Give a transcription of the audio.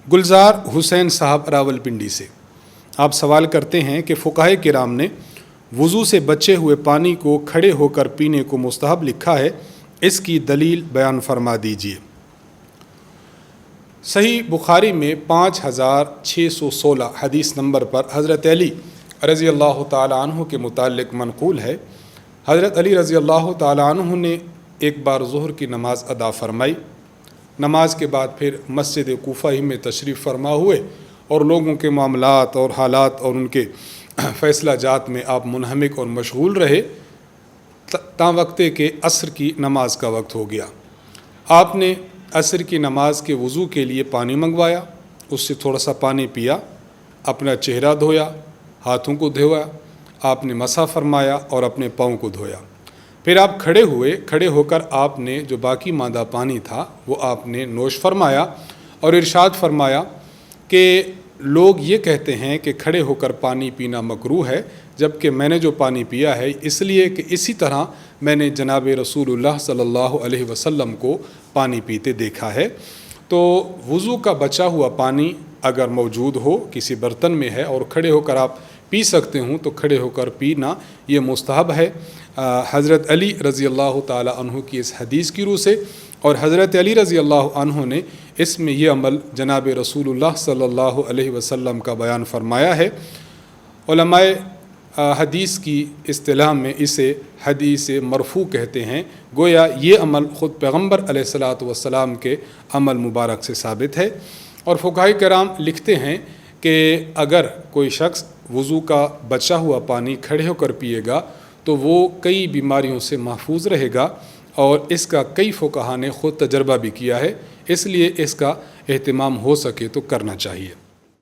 گلزار حسین صاحب راولپنڈی سے آپ سوال کرتے ہیں کہ فقہائے کرام نے وضو سے بچے ہوئے پانی کو کھڑے ہو کر پینے کو مستحب لکھا ہے، اس کی دلیل بیان فرما دیجیے۔ صحیح بخاری میں 5616 حدیث نمبر پر حضرت علی رضی اللہ تعالیٰ عنہ کے متعلق منقول ہے، حضرت علی رضی اللہ تعالیٰ عنہ نے ایک بار ظہر کی نماز ادا فرمائی، نماز کے بعد پھر مسجد کوفہ ہی میں تشریف فرما ہوئے اور لوگوں کے معاملات اور حالات اور ان کے فیصلہ جات میں آپ منہمک اور مشغول رہے تا وقت کہ عصر کی نماز کا وقت ہو گیا۔ آپ نے عصر کی نماز کے وضو کے لیے پانی منگوایا، اس سے تھوڑا سا پانی پیا، اپنا چہرہ دھویا، ہاتھوں کو دھویا، آپ نے مسح فرمایا اور اپنے پاؤں کو دھویا۔ پھر آپ کھڑے ہو کر آپ نے جو باقی ماندہ پانی تھا وہ آپ نے نوش فرمایا اور ارشاد فرمایا کہ لوگ یہ کہتے ہیں کہ کھڑے ہو کر پانی پینا مکروہ ہے، جبکہ میں نے جو پانی پیا ہے اس لیے کہ اسی طرح میں نے جناب رسول اللہ صلی اللہ علیہ وسلم کو پانی پیتے دیکھا ہے۔ تو وضو کا بچا ہوا پانی اگر موجود ہو، کسی برتن میں ہے اور کھڑے ہو کر آپ پی سکتے ہوں تو کھڑے ہو کر پینا یہ مستحب ہے، حضرت علی رضی اللہ تعالی عنہ کی اس حدیث کی روح سے، اور حضرت علی رضی اللہ عنہ نے اس میں یہ عمل جناب رسول اللہ صلی اللہ علیہ وسلم کا بیان فرمایا ہے۔ علماء حدیث کی اصطلاح میں اسے حدیث مرفوع کہتے ہیں، گویا یہ عمل خود پیغمبر علیہ الصلاۃ والسلام کے عمل مبارک سے ثابت ہے۔ اور فقہائے کرام لکھتے ہیں کہ اگر کوئی شخص وضو کا بچا ہوا پانی کھڑے ہو کر پیے گا تو وہ کئی بیماریوں سے محفوظ رہے گا، اور اس کا کئی فقہاء نے خود تجربہ بھی کیا ہے، اس لیے اس کا اہتمام ہو سکے تو کرنا چاہیے۔